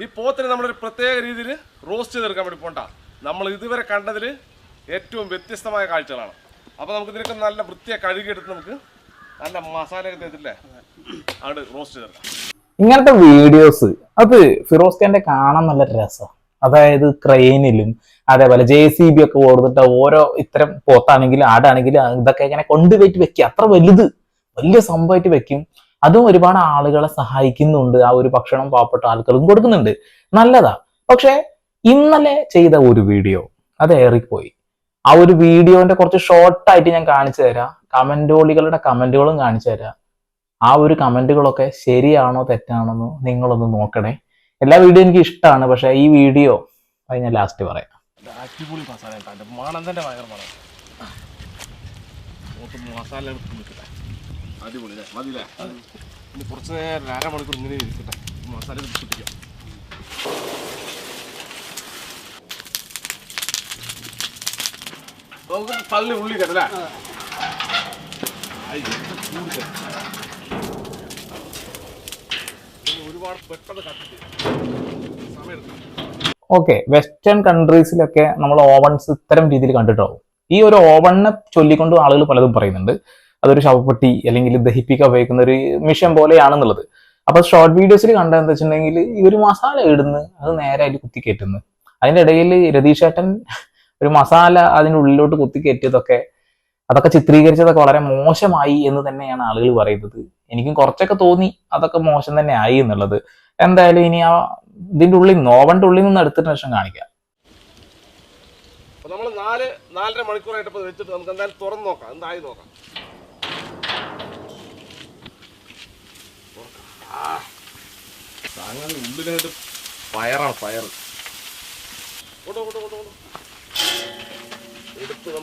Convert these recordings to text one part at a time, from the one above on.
ഈ പോത്തിനെ നമ്മളൊരു പ്രത്യേക രീതിയിൽ റോസ്റ്റ് ചെയ്തെടുക്കാൻ വേണ്ടി പോകണ്ട. നമ്മൾ ഇതുവരെ കണ്ടതിൽ ഏറ്റവും വ്യത്യസ്തമായ കാഴ്ചകളാണ്. അപ്പോൾ നമുക്ക് ഇതിനൊക്കെ നല്ല വൃത്തിയായി കഴുകിയെടുത്ത് നമുക്ക് നല്ല മസാലയൊക്കെ തേച്ചില്ലേ അങ്ങോട്ട് റോസ്റ്റ് ചെയ്തെടുക്കാം. ഇങ്ങനത്തെ വീഡിയോസ് അത് ഫിറോസ് ഖാന്റെ കാണാൻ നല്ല രസം. അതായത് ക്രെയിനിലും അതേപോലെ JCB ഒക്കെ കൊടുത്തിട്ട് ഓരോ ഇത്തരം പോത്താണെങ്കിലും ആടാണെങ്കിലും ഇതൊക്കെ ഇങ്ങനെ കൊണ്ടുപോയിട്ട് വെക്കുക. അത്ര വലിയ സംഭവമായിട്ട് വെക്കും. അതും ഒരുപാട് ആളുകളെ സഹായിക്കുന്നുണ്ട്. ആ ഒരു ഭക്ഷണം പാവപ്പെട്ട ആൾക്കാർക്കും കൊടുക്കുന്നുണ്ട്. നല്ലതാ. പക്ഷെ ഇന്നലെ ചെയ്ത ഒരു വീഡിയോ അത് ഏറിപ്പോയി. ആ ഒരു വീഡിയോന്റെ കുറച്ച് ഷോർട്ടായിട്ട് ഞാൻ കാണിച്ചു തരാം. കമന്റോളികളുടെ കമന്റുകളും കാണിച്ചു തരാം. ആ ഒരു കമന്റുകളൊക്കെ ശരിയാണോ തെറ്റാണോന്ന് നിങ്ങളൊന്ന് നോക്കണേ. എല്ലാ വീഡിയോ എനിക്ക് ഇഷ്ടമാണ്, പക്ഷെ ഈ വീഡിയോ അത് ഞാൻ ലാസ്റ്റ് പറയാം. അടിപൊളി മസാല മണം തന്നെ ഭയങ്കര മണം. മസാല അടിപൊളി അല്ലേ? മതിയില്ലേ? ഇനി കുറച്ച് നേരം 1.5 മണിക്കൂർ ഇങ്ങനെ ഇരിക്കട്ടെ. മസാല പിടിപ്പിക്കാം. നമുക്ക് തള്ളി ഉള്ളി കേട്ടല്ലേ? ഒരുപാട് പെട്ടെന്ന് കത്തിട്ട് സമയം എടുക്കും. ഓക്കെ, വെസ്റ്റേൺ കൺട്രീസിലൊക്കെ നമ്മൾ ഓവൺസ് ഇത്തരം രീതിയിൽ കണ്ടിട്ടാവും. ഈ ഒരു ഓവണിനെ ചൊല്ലിക്കൊണ്ട് ആളുകൾ പലതും പറയുന്നുണ്ട്. അതൊരു ശവപ്പെട്ടി അല്ലെങ്കിൽ ദഹിപ്പിക്കാൻ ഉപയോഗിക്കുന്ന ഒരു മിഷൻ പോലെയാണെന്നുള്ളത്. അപ്പൊ ഷോർട്ട് വീഡിയോസിൽ കണ്ടതെന്ന് വെച്ചിട്ടുണ്ടെങ്കിൽ ഈ ഒരു മസാല ഇടുന്ന് അത് നേരെ അതിൽ കുത്തിക്കയറ്റുന്നു. അതിന്റെ ഇടയിൽ രതീഷേട്ടൻ ഒരു മസാല അതിൻ്റെ ഉള്ളിലോട്ട് കുത്തിക്കയറ്റിയതൊക്കെ അതൊക്കെ ചിത്രീകരിച്ചതൊക്കെ വളരെ മോശമായി എന്ന് തന്നെയാണ് ആളുകൾ പറയുന്നത്. എനിക്കും കുറച്ചൊക്കെ തോന്നി അതൊക്കെ മോശം തന്നെ ആയി എന്നുള്ളത്. എന്തായാലും ഇനി ആ ഇതിന്റെ ഉള്ളിൽ നിന്ന് ഓവന്റെ ഉള്ളിൽ നിന്ന് എടുത്തിട്ട് ശേഷം കാണിക്കാം. നമ്മൾ 4-4.5 മണിക്കൂറായിട്ട് വെച്ചിട്ട് നമുക്ക് എന്തായാലും തുറന്ന് നോക്കാം, എന്തായി നോക്കാം. ഉള്ളിലായിട്ട് പയറാണ് പയർ.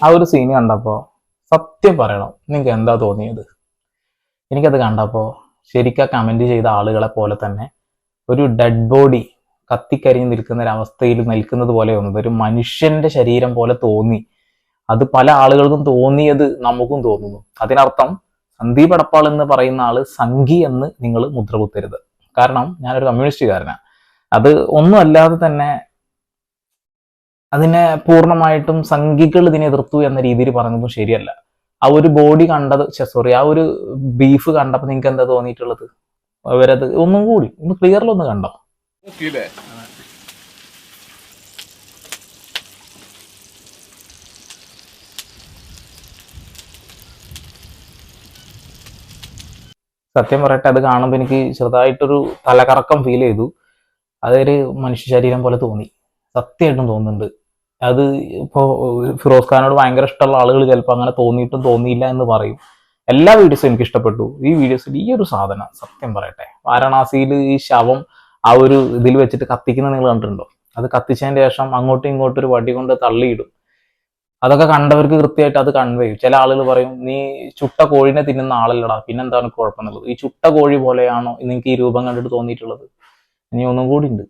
ആ ഒരു സീൻ കണ്ടപ്പോ സത്യം പറയണം, നിങ്ങൾക്ക് എന്താ തോന്നിയത്? എനിക്കത് കണ്ടപ്പോ ശരിക്കും കമന്റ് ചെയ്ത ആളുകളെ പോലെ തന്നെ ഒരു ഡെഡ് ബോഡി കത്തിക്കരിഞ്ഞ് നിൽക്കുന്ന ഒരവസ്ഥയിൽ നിൽക്കുന്നത് പോലെ തോന്നുന്നത് ഒരു മനുഷ്യന്റെ ശരീരം പോലെ തോന്നി. അത് പല ആളുകൾക്കും തോന്നിയത് നമുക്കും തോന്നുന്നു. അതിനർത്ഥം സന്ദീപ് എടപ്പാൾ എന്ന് പറയുന്ന ആള് സംഘി എന്ന് നിങ്ങൾ മുദ്ര കുത്തരുത്. കാരണം ഞാനൊരു കമ്മ്യൂണിസ്റ്റുകാരനാണ്. അത് ഒന്നും അല്ലാതെ തന്നെ അതിനെ പൂർണ്ണമായിട്ടും സംഘികൾ ഇതിനെ എതിർത്തു എന്ന രീതിയിൽ പറഞ്ഞതും ശരിയല്ല. ആ ഒരു ബോഡി കണ്ടത് ആ ഒരു ബീഫ് കണ്ടപ്പോൾ നിങ്ങൾക്ക് എന്താ തോന്നിയിട്ടുള്ളത്? അവരത് ഒന്നും കൂടി ഒന്ന് ക്ലിയറിലൊന്ന് കണ്ടോ? സത്യം പറയട്ടെ, അത് കാണുമ്പോൾ എനിക്ക് ചെറുതായിട്ടൊരു തലകറക്കം ഫീൽ ചെയ്തു. അതൊരു മനുഷ്യ ശരീരം പോലെ തോന്നി, സത്യമായിട്ടും തോന്നുന്നുണ്ട്. അത് ഇപ്പോൾ ഫിറോസ് ഖാനോട് ഭയങ്കര ഇഷ്ടമുള്ള ആളുകൾ ചിലപ്പോൾ അങ്ങനെ തോന്നിയിട്ടും തോന്നിയില്ല എന്ന് പറയും. എല്ലാ വീഡിയോസും എനിക്ക് ഇഷ്ടപ്പെട്ടു. ഈ വീഡിയോസിൽ ഈ ഒരു സാധനം സത്യം പറയട്ടെ, വാരണാസിയിൽ ഈ ശവം ആ ഒരു ഇതിൽ വെച്ചിട്ട് കത്തിക്കുന്നത് നിങ്ങൾ കണ്ടിട്ടുണ്ടോ? അത് കത്തിച്ചതിന് ശേഷം അങ്ങോട്ടും ഇങ്ങോട്ടും ഒരു വടി കൊണ്ട് തള്ളിയിടും. അതൊക്കെ കണ്ടവർക്ക് കൃത്യമായിട്ട് അത് കൺവേ ചെയ്യും. ചില ആളുകൾ പറയും, നീ ചുട്ട കോഴിനെ തിന്നുന്ന ആളല്ലടാ, പിന്നെന്താണ് കുഴപ്പമെന്നുള്ളത്. ഈ ചുട്ട കോഴി പോലെയാണോ നിങ്ങൾക്ക് ഈ രൂപം കണ്ടിട്ട് തോന്നിയിട്ടുള്ളത്? ഇനി ഒന്നും കൂടി ഉണ്ട്.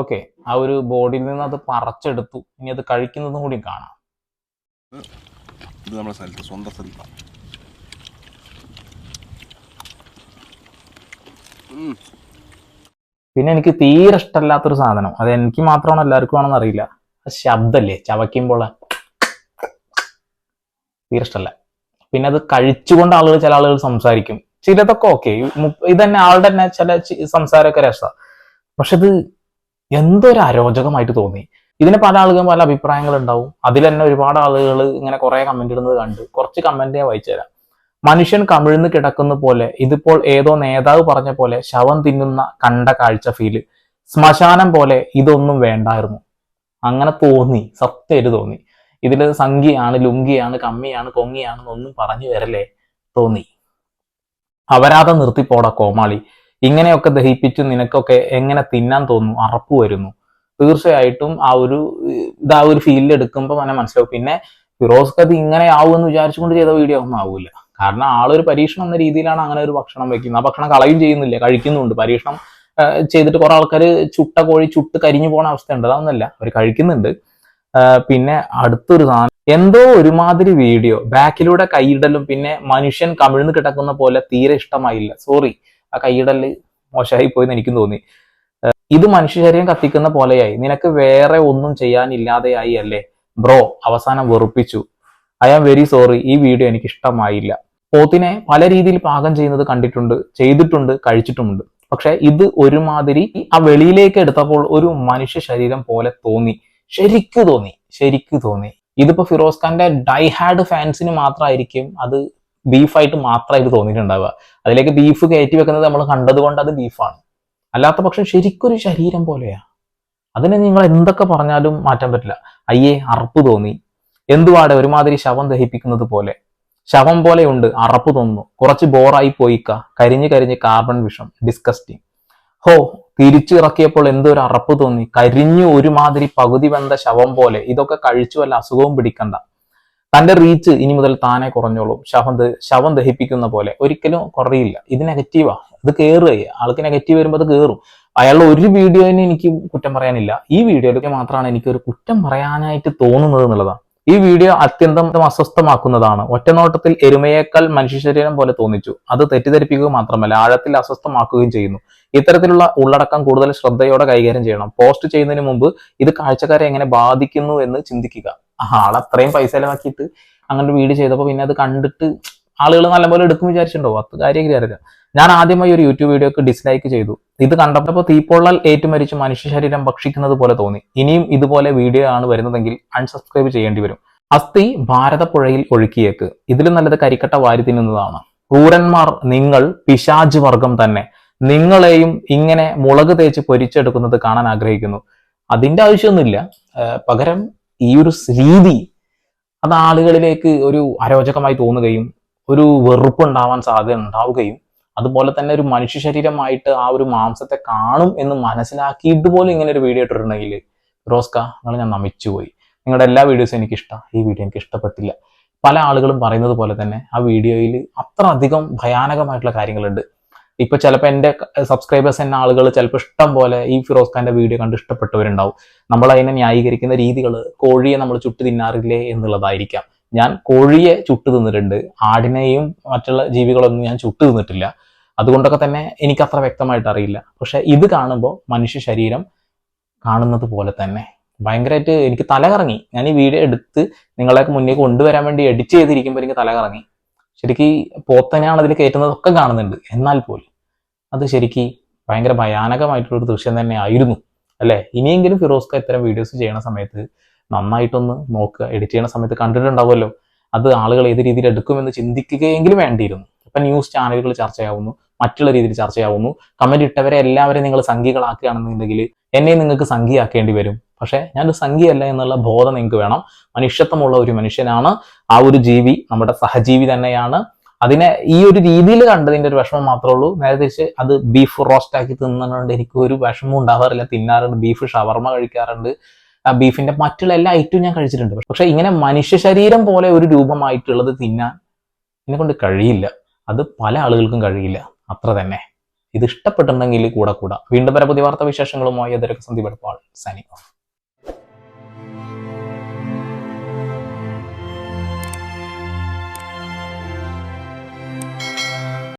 ഓക്കെ, ആ ഒരു ബോഡിയിൽ നിന്ന് അത് പറിച്ചെടുത്തു. ഇനി അത് കഴിക്കുന്നതും കൂടി കാണാം. ഇത് നമ്മുടെ സ്ഥലത്ത്, സ്വന്തം സ്ഥലത്താണ്. പിന്നെ എനിക്ക് തീരെ ഇഷ്ടമല്ലാത്തൊരു സാധനം, അത് എനിക്ക് മാത്രമാണോ എല്ലാവർക്കും ആണെന്ന് അറിയില്ല, ശബ്ദല്ലേ ചവയ്ക്കുമ്പോൾ തീരെ ഇഷ്ടമല്ല. പിന്നെ അത് കഴിച്ചുകൊണ്ട് ചില ആളുകൾ സംസാരിക്കും. ചിലതൊക്കെ ഓക്കെ, ഇതന്നെ ആളുടെ തന്നെ ചില സംസാരമൊക്കെ രസമാണ്. പക്ഷെ ഇത് എന്തൊരു അരോചകമായിട്ട് തോന്നി. ഇതിന് പല ആളുകളും പല അഭിപ്രായങ്ങൾ ഉണ്ടാവും. അതിൽ തന്നെ ഒരുപാട് ആളുകൾ ഇങ്ങനെ കുറെ കമന്റ് ഇടുന്നത് കണ്ട് കുറച്ച് കമന്റ് ഞാൻ വായിച്ചു തരാം. മനുഷ്യൻ കമിഴ്ന്ന് കിടക്കുന്ന പോലെ, ഇതിപ്പോൾ ഏതോ നേതാവ് പറഞ്ഞ പോലെ ശവം തിന്നുന്ന കണ്ട കാഴ്ച ഫീല്, ശ്മശാനം പോലെ, ഇതൊന്നും വേണ്ടായിരുന്നു. അങ്ങനെ തോന്നി, സത്യമായിട്ട് തോന്നി. ഇതിൽ സംഖ്യയാണ്, ലുങ്കിയാണ്, കമ്മിയാണ്, കൊങ്ങിയാണെന്നൊന്നും പറഞ്ഞു വരല്ലേ, തോന്നി. അപരാധം നിർത്തിപ്പോടാ കോമാളി, ഇങ്ങനെയൊക്കെ ദഹിപ്പിച്ച് നിനക്കൊക്കെ എങ്ങനെ തിന്നാൻ തോന്നുന്നു? അറപ്പ് വരുന്നു. തീർച്ചയായിട്ടും ആ ഒരു ഫീൽഡ് എടുക്കുമ്പോൾ തന്നെ മനസ്സിലാവും. പിന്നെ ഫിറോസ് ഖാൻ ഇങ്ങനെ ആവുമെന്ന് വിചാരിച്ചുകൊണ്ട് ചെയ്ത വീഡിയോ ഒന്നും ആവില്ല. കാരണം ആളൊരു പരീക്ഷണം എന്ന രീതിയിലാണ് അങ്ങനെ ഒരു ഭക്ഷണം വെക്കുന്നത്. ആ ഭക്ഷണം കളയും ചെയ്യുന്നില്ല, കഴിക്കുന്നുണ്ട്. പരീക്ഷണം ചെയ്തിട്ട് കുറെ ആൾക്കാർ ചുട്ട കോഴി ചുട്ട് കരിഞ്ഞു പോണ അവസ്ഥയുണ്ട്. അതൊന്നല്ല, അവർ കഴിക്കുന്നുണ്ട്. പിന്നെ അടുത്തൊരു സാധനം എന്തോ ഒരുമാതിരി വീഡിയോ ബാക്കിലൂടെ കൈയിടലും പിന്നെ മനുഷ്യൻ കമിഴ്ന്ന് കിടക്കുന്ന പോലെ തീരെ ഇഷ്ടമായില്ല. സോറി, ആ കൈയിടല് മോശമായി പോയെന്ന് എനിക്കും തോന്നി. ഇത് മനുഷ്യ ശരീരം കത്തിക്കുന്ന പോലെയായി, നിനക്ക് വേറെ ഒന്നും ചെയ്യാനില്ലാതെയായി അല്ലേ ബ്രോ, അവസാനം വെറുപ്പിച്ചു. ഐ ആം വെരി സോറി, ഈ വീഡിയോ എനിക്ക് ഇഷ്ടമായില്ല. പോത്തിനെ പല രീതിയിൽ പാകം ചെയ്യുന്നത് കണ്ടിട്ടുണ്ട്, ചെയ്തിട്ടുണ്ട്, കഴിച്ചിട്ടുമുണ്ട്. പക്ഷെ ഇത് ഒരുമാതിരി ആ വെളിയിലേക്ക് എടുത്തപ്പോൾ ഒരു മനുഷ്യ ശരീരം പോലെ തോന്നി. ശരിക്കു തോന്നി. ഇതിപ്പോ ഫിറോസ് ഖാന്റെ ഡൈഹാഡ് ഫാൻസിന് മാത്രമായിരിക്കും അത് ബീഫായിട്ട് മാത്രമായിട്ട് തോന്നിയിട്ടുണ്ടാവുക. അതിലേക്ക് ബീഫ് കയറ്റി വെക്കുന്നത് നമ്മൾ കണ്ടതുകൊണ്ട് അത് ബീഫാണ്. അല്ലാത്ത പക്ഷം ശരിക്കൊരു ശരീരം പോലെയാ. അതിനെ നിങ്ങൾ എന്തൊക്കെ പറഞ്ഞാലും മാറ്റാൻ പറ്റില്ല. അയ്യേ, അറപ്പ് തോന്നി. എന്തുവാടെ ഒരുമാതിരി ശവം ദഹിപ്പിക്കുന്നത് പോലെ. ശവം പോലെയുണ്ട്, അറപ്പ് തോന്നുന്നു. കുറച്ച് ബോറായി പോയിക്ക. കരിഞ്ഞ് കാർബൺ വിഷം. ഡിസ്കസ്റ്റിംഗ്. ഹോ, തിരിച്ചു ഇറക്കിയപ്പോൾ എന്തൊരു അറപ്പ് തോന്നി. കരിഞ്ഞു ഒരുമാതിരി പകുതി വെന്ത ശവം പോലെ. ഇതൊക്കെ കഴിച്ചു വല്ല അസുഖവും പിടിക്കണ്ട. തന്റെ റീച്ച് ഇനി മുതൽ താനെ കുറഞ്ഞോളും. ശവം ദഹിപ്പിക്കുന്ന പോലെ. ഒരിക്കലും കുറയില്ല. ഇത് നെഗറ്റീവാ. ഇത് കയറുക. ആൾക്ക് നെഗറ്റീവ് വരുമ്പോൾ അത് കയറും. അയാളുടെ ഒരു വീഡിയോയിന് എനിക്ക് കുറ്റം പറയാനില്ല. ഈ വീഡിയോയിലൊക്കെ മാത്രമാണ് എനിക്കൊരു കുറ്റം പറയാനായിട്ട് തോന്നുന്നത് എന്നുള്ളതാണ്. ഈ വീഡിയോ അത്യന്തം അസ്വസ്ഥമാക്കുന്നതാണ്. ഒറ്റനോട്ടത്തിൽ എരുമയേക്കാൾ മനുഷ്യ ശരീരം പോലെ തോന്നിച്ചു. അത് തെറ്റിദ്ധരിപ്പിക്കുക മാത്രമല്ല, ആഴത്തിൽ അസ്വസ്ഥമാക്കുകയും ചെയ്യുന്നു. ഇത്തരത്തിലുള്ള ഉള്ളടക്കം കൂടുതൽ ശ്രദ്ധയോടെ കൈകാര്യം ചെയ്യണം. പോസ്റ്റ് ചെയ്യുന്നതിന് മുമ്പ് ഇത് കാഴ്ചക്കാരെ എങ്ങനെ ബാധിക്കുന്നു എന്ന് ചിന്തിക്കുക. ആളത്രയും പൈസ ചെലവാക്കിയിട്ട് അങ്ങനെ ഒരു വീഡിയോ ചെയ്തപ്പോൾ പിന്നെ അത് കണ്ടിട്ട് ആളുകൾ നല്ലപോലെ എടുക്കും വിചാരിച്ചിട്ടുണ്ടോ? അത് കാര്യമില്ല. ഞാൻ ആദ്യമായി ഒരു യൂട്യൂബ് വീഡിയോക്ക് ഡിസ്ലൈക്ക് ചെയ്തു. ഇത് കണ്ടപ്പോൾ തീപ്പൊള്ളൽ ഏറ്റുമരിച്ച് മനുഷ്യ ശരീരം ഭക്ഷിക്കുന്നത് പോലെ തോന്നി. ഇനിയും ഇതുപോലെ വീഡിയോ ആണ് വരുന്നതെങ്കിൽ അൺസബ്സ്ക്രൈബ് ചെയ്യേണ്ടി വരും. അസ്ഥി ഭാരതപ്പുഴയിൽ ഒഴുക്കിയേക്ക്. ഇതിലും നല്ലത് കരിക്കട്ട വാരി തിന്നുന്നതാണ്. ക്രൂരന്മാർ നിങ്ങൾ, പിശാച് വർഗം തന്നെ. നിങ്ങളെയും ഇങ്ങനെ മുളക് തേച്ച് പൊരിച്ചെടുക്കുന്നത് കാണാൻ ആഗ്രഹിക്കുന്നു. അതിന്റെ ആവശ്യമൊന്നുമില്ല. പകരം ഈ ഒരു രീതി അത് ആളുകളിലേക്ക് ഒരു അരോചകമായി തോന്നുകയും ഒരു വെറുപ്പ് ഉണ്ടാവാൻ സാധ്യത ഉണ്ടാവുകയും അതുപോലെ തന്നെ ഒരു മനുഷ്യ ശരീരമായിട്ട് ആ ഒരു മാംസത്തെ കാണും എന്ന് മനസ്സിലാക്കിയിട്ട് പോലും ഇങ്ങനെ ഒരു വീഡിയോ ഇട്ടിട്ടുണ്ടെങ്കിൽ റോസ്ക, നിങ്ങൾ ഞാൻ നമിച്ചുപോയി. നിങ്ങളുടെ എല്ലാ വീഡിയോസും എനിക്ക് ഇഷ്ടമാണ്. ഈ വീഡിയോ എനിക്ക് ഇഷ്ടപ്പെട്ടില്ല. പല ആളുകളും പറയുന്നത് പോലെ തന്നെ ആ വീഡിയോയിൽ അത്ര അധികം ഭയാനകമായിട്ടുള്ള കാര്യങ്ങളുണ്ട്. ഇപ്പൊ ചിലപ്പോൾ എൻ്റെ സബ്സ്ക്രൈബേഴ്സ് എന്ന ആളുകൾ ചിലപ്പോൾ ഇഷ്ടം പോലെ ഈ ഫിറോസ് ഖാന്റെ വീഡിയോ കണ്ട് ഇഷ്ടപ്പെട്ടവരുണ്ടാവും. നമ്മൾ അതിനെ ന്യായീകരിക്കുന്ന രീതികൾ കോഴിയെ നമ്മൾ ചുട്ട് തിന്നാറില്ലേ എന്നുള്ളതായിരിക്കാം. ഞാൻ കോഴിയെ ചുട്ട് തിന്നിട്ടുണ്ട്, ആടിനെയും മറ്റുള്ള ജീവികളൊന്നും ഞാൻ ചുട്ട് തിന്നിട്ടില്ല. അതുകൊണ്ടൊക്കെ തന്നെ എനിക്ക് അത്ര വ്യക്തമായിട്ട് അറിയില്ല. പക്ഷെ ഇത് കാണുമ്പോൾ മനുഷ്യ ശരീരം കാണുന്നത് പോലെ തന്നെ ഭയങ്കരമായിട്ട് എനിക്ക് തലകറങ്ങി. ഞാൻ ഈ വീഡിയോ എടുത്ത് നിങ്ങളെയൊക്കെ മുന്നേ കൊണ്ടുവരാൻ വേണ്ടി എഡിറ്റ് ചെയ്തിരിക്കുമ്പോൾ എനിക്ക് തലകറങ്ങി. ശരിക്കും പോത്തനെയാണ് അതിൽ കയറ്റുന്നതൊക്കെ കാണുന്നുണ്ട്. എന്നാൽ പോലും അത് ശരിക്കും ഭയങ്കര ഭയാനകമായിട്ടുള്ളൊരു ദൃശ്യം തന്നെ ആയിരുന്നു അല്ലേ? ഇനിയെങ്കിലും ഫിറോസ് ഖാൻ ഇത്തരം വീഡിയോസ് ചെയ്യണ സമയത്ത് നന്നായിട്ടൊന്ന് നോക്കുക. എഡിറ്റ് ചെയ്യണ സമയത്ത് കണ്ടിട്ടുണ്ടാവുമല്ലോ, അത് ആളുകൾ ഏത് രീതിയിൽ എടുക്കുമെന്ന് ചിന്തിക്കുകയെങ്കിലും വേണ്ടിയിരുന്നു. ഇപ്പം ന്യൂസ് ചാനലുകൾ ചർച്ചയാവുന്നു, മറ്റുള്ള രീതിയിൽ ചർച്ചയാവുന്നു. കമന്റ് ഇട്ടവരെ എല്ലാവരെയും നിങ്ങൾ സംഖ്യകളാക്കുകയാണെന്നുണ്ടെങ്കിൽ എന്നെ നിങ്ങൾക്ക് സംഖ്യയാക്കേണ്ടി വരും. പക്ഷെ ഞാനൊരു സംഖ്യയല്ല എന്നുള്ള ബോധം നിങ്ങൾക്ക് വേണം. മനുഷ്യത്വമുള്ള ഒരു മനുഷ്യനാണ് ആ ഒരു ജീവി, നമ്മുടെ സഹജീവി തന്നെയാണ്. അതിനെ ഈ ഒരു രീതിയിൽ കണ്ടതിന്റെ ഒരു വിഷമം മാത്രമേ ഉള്ളൂ. നേരെ തിരിച്ച് അത് ബീഫ് റോസ്റ്റ് ആക്കി തിന്നുന്നുണ്ട് എനിക്ക് ഒരു വിഷമം ഉണ്ടാവാറില്ല. തിന്നാറുണ്ട്, ബീഫ് ഷവർമ കഴിക്കാറുണ്ട്, ബീഫിന്റെ മറ്റുള്ള എല്ലാ ഐറ്റവും ഞാൻ കഴിച്ചിട്ടുണ്ട്. പക്ഷെ ഇങ്ങനെ മനുഷ്യ ശരീരം പോലെ ഒരു രൂപമായിട്ടുള്ളത് തിന്നാൻ എന്നെ കൊണ്ട് കഴിയില്ല. അത് പല ആളുകൾക്കും കഴിയില്ല. അത്ര തന്നെ. ഇത് ഇഷ്ടപ്പെട്ടിട്ടുണ്ടെങ്കിൽ കൂടെ. വീണ്ടും പല പുതിയ വാർത്താ വിശേഷങ്ങളുമായി അതിരൊക്കെ സന്ദീപ് എടപ്പാൾ സൈനിങ് ഓഫ്.